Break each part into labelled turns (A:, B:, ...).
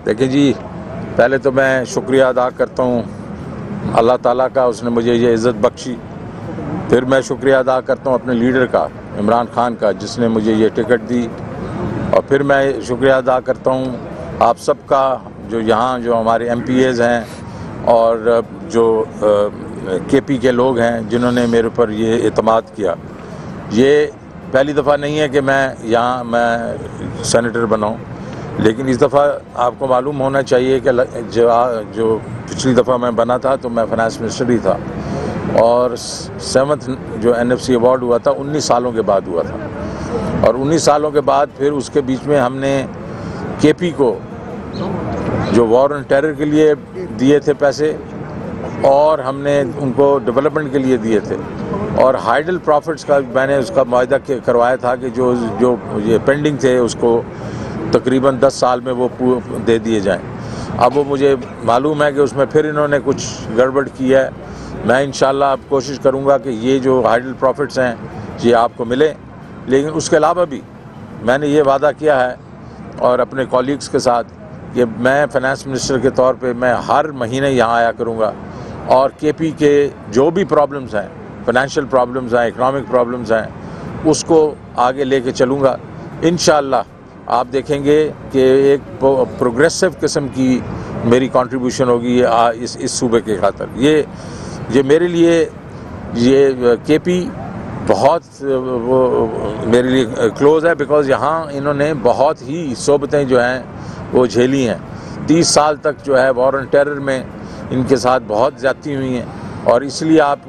A: देखिए जी, पहले तो मैं शुक्रिया अदा करता हूँ अल्लाह ताला का, उसने मुझे ये इज़्ज़त बख्शी। फिर मैं शुक्रिया अदा करता हूँ अपने लीडर का, इमरान खान का, जिसने मुझे ये टिकट दी। और फिर मैं शुक्रिया अदा करता हूँ आप सबका, जो यहाँ जो हमारे MPAs हैं और जो KP के लोग हैं जिन्होंने मेरे ऊपर ये एतमाद किया। ये पहली दफ़ा नहीं है कि मैं सेनेटर बनाऊँ, लेकिन इस दफ़ा आपको मालूम होना चाहिए कि जो पिछली दफ़ा मैं बना था तो मैं फाइनेंस मिनिस्टर ही था, और 7th जो NFC अवार्ड हुआ था 19 सालों के बाद हुआ था। और 19 सालों के बाद फिर उसके बीच में हमने KP को जो वॉर ऑन टेरर के लिए दिए थे पैसे, और हमने उनको डेवलपमेंट के लिए दिए थे, और हाइडल प्रॉफिट्स का मैंने उसका मुआहदा करवाया था कि जो ये पेंडिंग थे उसको तकरीबन 10 साल में वो दे दिए जाएं। अब वो मुझे मालूम है कि उसमें फिर इन्होंने कुछ गड़बड़ की है। मैं इंशाल्लाह अब कोशिश करूंगा कि ये जो हाइडल प्रॉफिट्स हैं ये आपको मिले, लेकिन उसके अलावा भी मैंने ये वादा किया है और अपने कॉलीग्स के साथ कि मैं फाइनेंस मिनिस्टर के तौर पे मैं हर महीने यहाँ आया करूँगा, और KP के जो भी प्रॉब्लम्स हैं, फाइनेंशियल प्रॉब्लम्स हैं, इकनॉमिक प्रॉब्लम्स हैं, उसको आगे लेके चलूँगा। इंशाअल्लाह आप देखेंगे कि एक प्रोग्रेसिव किस्म की मेरी कंट्रीब्यूशन होगी इस सूबे के खातिर। ये मेरे लिए ये KP बहुत वो मेरे लिए क्लोज़ है, बिकॉज़ यहाँ इन्होंने बहुत ही सोबतें जो हैं वो झेली हैं। 30 साल तक जो है वॉर ऑन टेरर में इनके साथ बहुत ज़्यादती हुई हैं, और इसलिए आप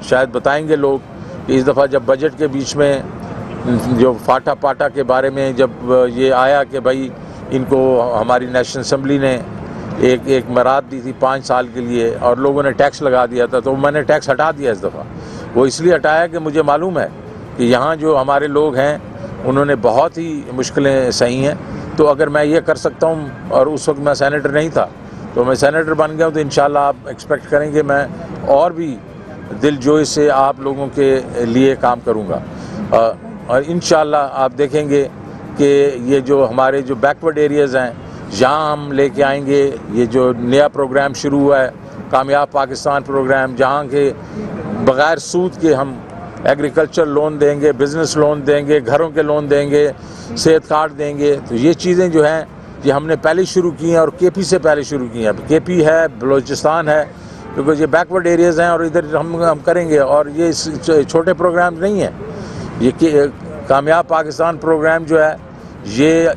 A: शायद बताएंगे लोग कि इस दफ़ा जब बजट के बीच में जो फाटा पाटा के बारे में जब ये आया कि भाई इनको हमारी नेशनल असम्बली ने एक मराद दी थी 5 साल के लिए, और लोगों ने टैक्स लगा दिया था, तो मैंने टैक्स हटा दिया इस दफ़ा। वो इसलिए हटाया कि मुझे मालूम है कि यहाँ जो हमारे लोग हैं उन्होंने बहुत ही मुश्किलें सही हैं। तो अगर मैं ये कर सकता हूँ, और उस वक्त मैं सेनेटर नहीं था, तो मैं सेनेटर बन गया हूँ, तो इंशाल्लाह आप एक्सपेक्ट करेंगे मैं और भी दिलजोई से आप लोगों के लिए काम करूँगा। और इंशाल्लाह आप देखेंगे कि ये जो हमारे जो बैकवर्ड एरियाज़ हैं यहाँ हम लेके आएंगे। ये जो नया प्रोग्राम शुरू हुआ है, कामयाब पाकिस्तान प्रोग्राम, जहाँ के बग़ैर सूद के हम एग्रीकल्चर लोन देंगे, बिज़नेस लोन देंगे, घरों के लोन देंगे, सेहत कार्ड देंगे। तो ये चीज़ें जो हैं ये हमने पहले शुरू की हैं, और KP से पहले शुरू की हैं। KP है, बलूचिस्तान है, बिकॉज ये बैकवर्ड एरियाज़ हैं, और इधर हम करेंगे। और ये छोटे प्रोग्राम नहीं हैं। ये कामयाब पाकिस्तान प्रोग्राम जो है ये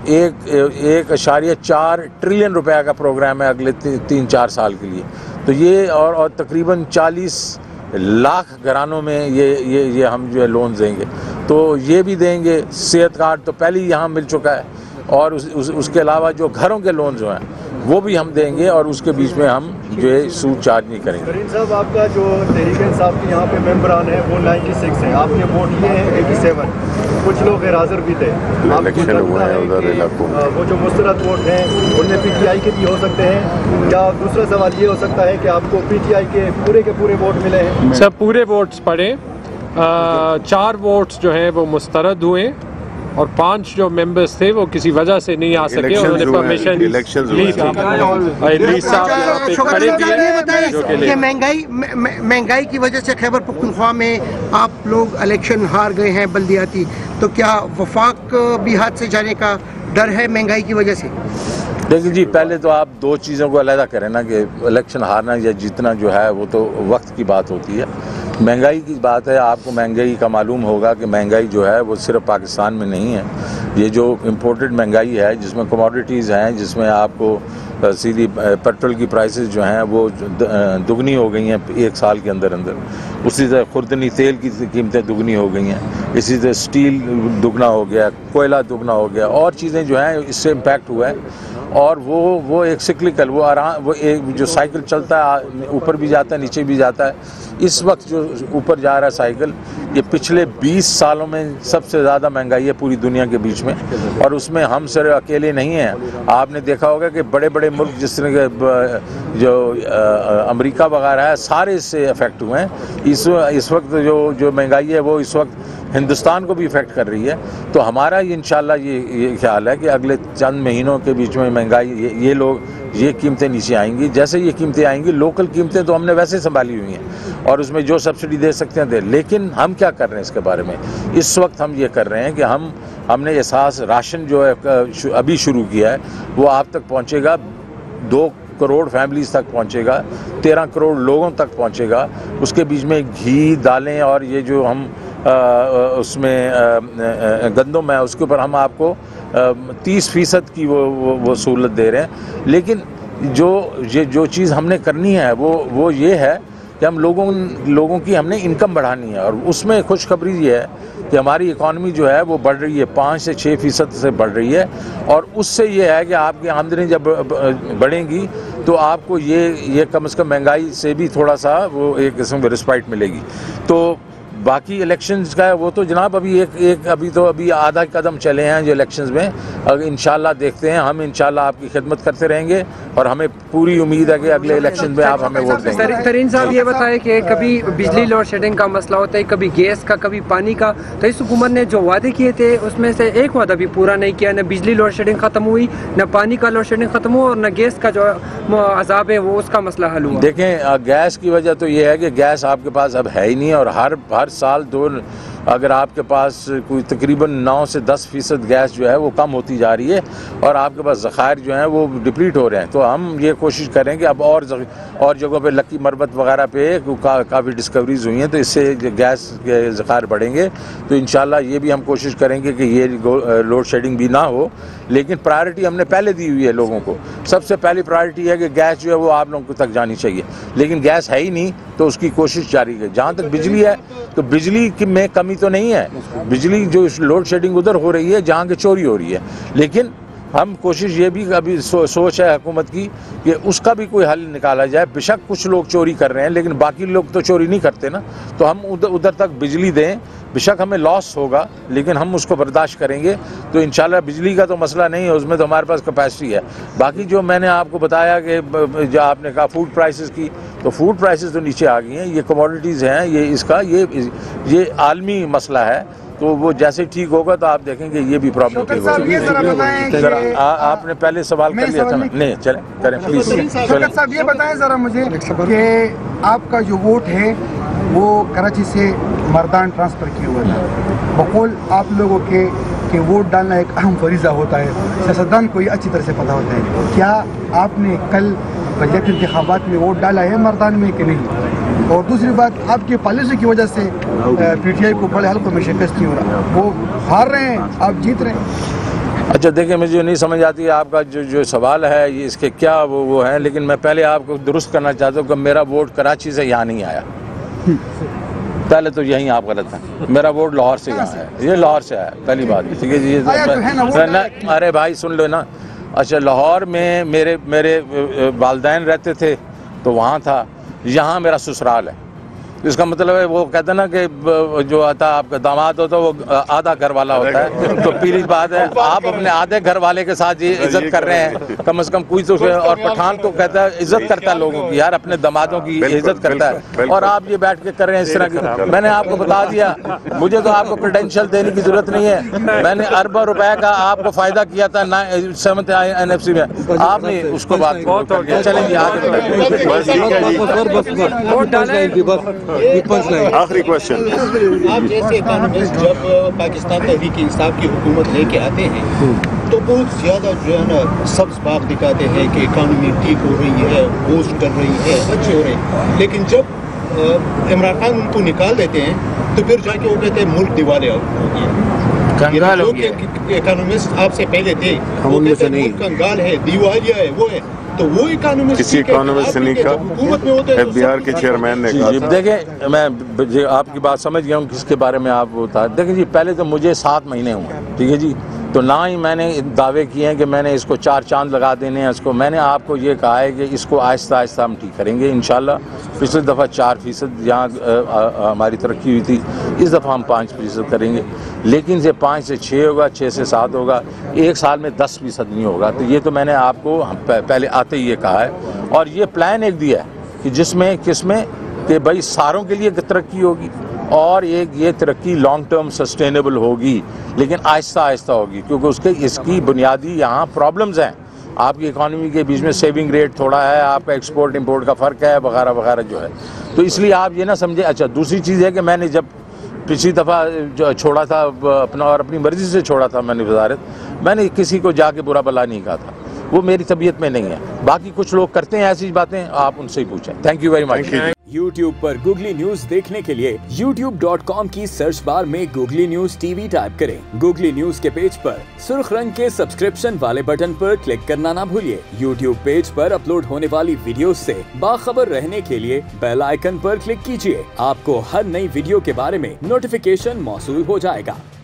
A: 1.4 ट्रिलियन रुपए का प्रोग्राम है अगले 3-4 साल के लिए। तो ये और तकरीबन 40 लाख घरानों में ये हम जो है लोन देंगे। तो ये भी देंगे। सेहत कार्ड तो पहले ही यहाँ मिल चुका है, और उसके अलावा जो घरों के लोन जो हैं वो भी हम देंगे, और उसके बीच में हम जो है सूद चार्ज नहीं करेंगे।
B: करीम साहब, आपका जो तहरीक-ए-इंसाफ के यहाँ पे मेंबरान है वो 96 हैं, आपने वोट लिए हैं 87, कुछ लोग गैर हाजिर भी थे।
A: इलेक्शन हुआ है उधर इलाकों में,
B: वो जो मुस्तरद वोट हैं उनमें PTI के भी हो सकते हैं, या दूसरा सवाल ये हो सकता है कि आपको PTI के पूरे वोट मिले हैं?
C: सब पूरे वोट्स पड़े। 4 वोट्स जो हैं वो मुस्तरद हुए, और 5 जो मेंबर्स थे वो किसी वजह से नहीं आ सके, उन्होंने परमिशन ली थी।
D: ये महंगाई की वजह से खैबर पख्तूनख्वा में आप लोग इलेक्शन हार गए हैं बल्दियाती, तो क्या वफाक भी हाथ से जाने का डर है महंगाई की वजह से?
A: देखिए जी, पहले तो आप 2 चीज़ों को अलग करें ना, कि इलेक्शन हारना या जीतना जो है वो तो वक्त की बात होती है। महंगाई की बात है, आपको महंगाई का मालूम होगा कि महंगाई जो है वो सिर्फ पाकिस्तान में नहीं है। ये जो इम्पोर्टेड महंगाई है, जिसमें कमोडिटीज़ हैं, जिसमें आपको सीधी पेट्रोल की प्राइसेस जो हैं वो दुगनी हो गई हैं 1 साल के अंदर। उसी तरह खुर्दनी तेल की कीमतें दुगनी हो गई हैं, इसी तरह स्टील दुगना हो गया, कोयला दुगना हो गया, और चीज़ें जो हैं इससे इम्पैक्ट हुआ है। और वो एक सिक्लिकल वो एक जो साइकिल चलता है, ऊपर भी जाता है नीचे भी जाता है। इस वक्त जो ऊपर जा रहा है साइकिल, ये पिछले 20 सालों में सबसे ज़्यादा महंगाई है पूरी दुनिया के बीच में, और उसमें हम सिर्फ अकेले नहीं हैं। आपने देखा होगा कि बड़े बड़े मुल्क जिस तरह के जो अमेरिका वगैरह है, सारे इससे अफेक्ट हुए हैं। इस वक्त जो महंगाई है वो इस वक्त हिंदुस्तान को भी इफ़ेक्ट कर रही है। तो हमारा इंशाल्लाह ये ख्याल है कि अगले चंद महीनों के बीच में महंगाई ये कीमतें नीचे आएंगी। जैसे ये कीमतें आएंगी, लोकल कीमतें तो हमने वैसे संभाली हुई हैं और उसमें जो सब्सिडी दे सकते हैं दे, लेकिन हम क्या कर रहे हैं इसके बारे में, इस वक्त हम ये कर रहे हैं कि हमने एहसास राशन जो है अभी शुरू किया है वो आप तक पहुँचेगा, 2 करोड़ फैमिलीज़ तक पहुँचेगा, 13 करोड़ लोगों तक पहुँचेगा। उसके बीच में घी, दालें और ये जो हम उसमें गंदम है उसके ऊपर हम आपको 30% की वो सहूलत दे रहे हैं। लेकिन जो चीज़ हमने करनी है वो ये है कि हम लोगों की हमने इनकम बढ़ानी है, और उसमें खुशखबरी ये है कि हमारी इकॉनमी जो है वो बढ़ रही है, 5 से 6% से बढ़ रही है। और उससे ये है कि आपकी आमदनी जब बढ़ेंगी तो आपको ये कम से कम महंगाई से भी थोड़ा सा वो एक किस्म की रिस्पाइट मिलेगी। तो बाकी इलेक्शंस का है वो तो जनाब अभी आधा कदम चले हैं जो इलेक्शंस में। अगर इंशाल्लाह देखते हैं, हम इंशाल्लाह आपकी खिदमत करते रहेंगे और हमें पूरी उम्मीद है कि अगले इलेक्शन में आप हमें वोट देंगे।
E: तरीन साहब ये बताएं कि कभी बिजली लोड शेडिंग का मसला होता है, कभी गैस का, कभी पानी का, तो इस हुकूमत ने जो वादे किए थे उसमें से एक वादा भी पूरा नहीं किया। न बिजली लोड शेडिंग ख़त्म हुई, न पानी का लोड शेडिंग ख़त्म हुआ, और न गैस का जो अजाब है वो उसका मसला हल हुआ।
A: देखें, गैस की वजह तो ये है कि गैस आपके पास अब है ही नहीं, और हर साल अगर आपके पास कोई तकरीबन 9 से 10% गैस जो है वो कम होती जा रही है और आपके पास ज़खायर जो हैं वो डिप्लीट हो रहे हैं। तो हम ये कोशिश करें कि अब और जगहों पे लक्की मरबत वगैरह पे काफ़ी डिस्कवरीज हुई हैं, तो इससे गैस के ज़खायर बढ़ेंगे। तो इंशाल्लाह ये भी हम कोशिश करेंगे कि ये लोड शेडिंग भी ना हो, लेकिन प्रायोरिटी हमने पहले दी हुई है लोगों को। सबसे पहली प्रायोरिटी है कि गैस जो है वो आप लोगों तक जानी चाहिए, लेकिन गैस है ही नहीं तो उसकी कोशिश जारी है। जहाँ तक बिजली है तो बिजली में कमी तो नहीं है, बिजली जो लोड शेडिंग उधर हो रही है जहाँ की चोरी हो रही है, लेकिन हम कोशिश ये भी अभी सोच है हुकूमत की कि उसका भी कोई हल निकाला जाए। बेशक कुछ लोग चोरी कर रहे हैं लेकिन बाकी लोग तो चोरी नहीं करते ना, तो हम उधर तक बिजली दें। बेशक हमें लॉस होगा लेकिन हम उसको बर्दाश्त करेंगे। तो इंशाल्लाह बिजली का तो मसला नहीं है, उसमें तो हमारे पास कैपेसिटी है। बाकी जो मैंने आपको बताया कि जो आपने कहा फूड प्राइसेस की, तो फूड प्राइसेस तो नीचे आ गई हैं। ये कमोडिटीज़ हैं, ये आलमी मसला है, तो वो जैसे ठीक होगा तो आप देखेंगे ये भी प्रॉब्लम ठीक होगी। जरा आपने पहले सवाल कर लिया था ना, नहीं चलें करें प्लीज़।
F: शौकत साहब ये बताएं ज़रा मुझे कि आपका जो वोट है वो कराची से मर्दान ट्रांसफ़र किया हुआ था। बकौल आप लोगों के कि वोट डालना एक अहम फरीज़ा होता है, सियासतदान को ये अच्छी तरह से पता होता है। क्या आपने कल बजट इंतखाबात में वोट डाला है मर्दान में कि नहीं? और दूसरी बात, आपकी पॉलिसी की वजह से पीटीआई को बड़े हल्कों में शिकस्त नहीं हो रहा, वो हार रहे हैं, आप जीत रहे हैं।
A: अच्छा देखिए, मुझे नहीं समझ आती है आपका जो सवाल है ये, इसके क्या वो है, लेकिन मैं पहले आपको दुरुस्त करना चाहता हूँ कि मेरा वोट कराची से यहाँ नहीं आया। पहले तो यहीं आप गलत हैं, मेरा वोट लाहौर से यहाँ है, ये लाहौर से आया, पहली बात। ठीक है जी, अरे भाई सुन लो ना। अच्छा, लाहौर में मेरे वालिदैन रहते थे तो वहाँ था, यहाँ मेरा ससुराल है। इसका मतलब है वो कहते हैं ना कि जो आता आपका दामाद होता है वो आधा घर वाला होता है। तो पहली बात है, आप अपने आधे घर वाले के साथ ये इज्जत कर रहे हैं, कम से कम कोई तो। और पठान तो कहता है इज्जत करता है लोगों की, यार अपने दामादों की इज्जत करता है, और आप ये बैठ के कर रहे हैं इस तरह की। मैंने आपको बता दिया, मुझे तो आपको क्रेडेंशियल देने की जरूरत नहीं है। मैंने अरबों रुपए का आपको फायदा किया था 7th NFC में, आपने उसको बात चलेंगे
G: आखिरी क्वेश्चन।
B: आप जैसे इकोनॉमिस्ट जब पाकिस्तान तहरीक इंसाफ की हुकूमत लेके आते हैं तो बहुत ज़्यादा जो है ना सब्ज बाग दिखाते हैं कि इकानमी ठीक हो रही है, बूस्ट कर रही है, अच्छे हो रहे हैं। लेकिन जब इमरान खान उनको निकाल देते हैं तो फिर जाके वो कहते हैं मुल्क दिवालिया हो गया। जो इकोनॉमिस्ट आपसे पहले थे वो कहते हैं मुल्क कंगाल है, दिवालिया है, वो है। तो वो इकोनॉमिस्ट
G: किसी इकोनॉमिस्ट से नहीं कहा, FBR के चेयरमैन ने कहा।
A: देखिए, मैं आपकी बात समझ गया हूँ किसके बारे में आप बता। देखिए जी, पहले तो मुझे 7 महीने हुए, ठीक है जी, तो ना ही मैंने दावे किए हैं कि मैंने इसको 4 चांद लगा देने हैं इसको। मैंने आपको ये कहा है कि इसको आहिस्ता आहिस्ता हम ठीक करेंगे इंशाल्लाह। पिछली दफ़ा 4% जहाँ हमारी तरक्की हुई थी, इस दफ़ा हम 5% करेंगे, लेकिन ये 5 से 6 होगा, 6 से 7 होगा, एक साल में 10% नहीं होगा। तो ये तो मैंने आपको पहले आते ही ये कहा है, और ये प्लान एक दिया है कि जिसमें किसमें कि भाई सारों के लिए तरक्की होगी, और ये तरक्की लॉन्ग टर्म सस्टेनेबल होगी, लेकिन आहिस्ता आहिस्ता होगी, क्योंकि इसकी बुनियादी यहाँ प्रॉब्लम्स हैं। आपकी इकॉनमी के बीच में सेविंग रेट थोड़ा है, आपका एक्सपोर्ट इंपोर्ट का फ़र्क है, वगैरह वगैरह जो है। तो इसलिए आप ये ना समझे। अच्छा, दूसरी चीज़ है कि मैंने जब पिछली दफ़ा जो छोड़ा था अपना, और अपनी मर्ज़ी से छोड़ा था मैंने वज़ारत, मैंने किसी को जाके बुरा भला नहीं कहा था, वो मेरी तबीयत में नहीं है। बाकी कुछ लोग करते हैं ऐसी बातें, आप उनसे ही पूछें। Thank you very much.
H: YouTube पर गूगली न्यूज देखने के लिए youtube.com की सर्च बार में गूगली न्यूज टीवी टाइप करें। गूगली न्यूज के पेज पर सुर्ख रंग के सब्सक्रिप्शन वाले बटन पर क्लिक करना ना भूलिए। YouTube पेज पर अपलोड होने वाली वीडियो से बाखबर रहने के लिए बेल आइकन पर क्लिक कीजिए। आपको हर नई वीडियो के बारे में नोटिफिकेशन मौसूल हो जाएगा।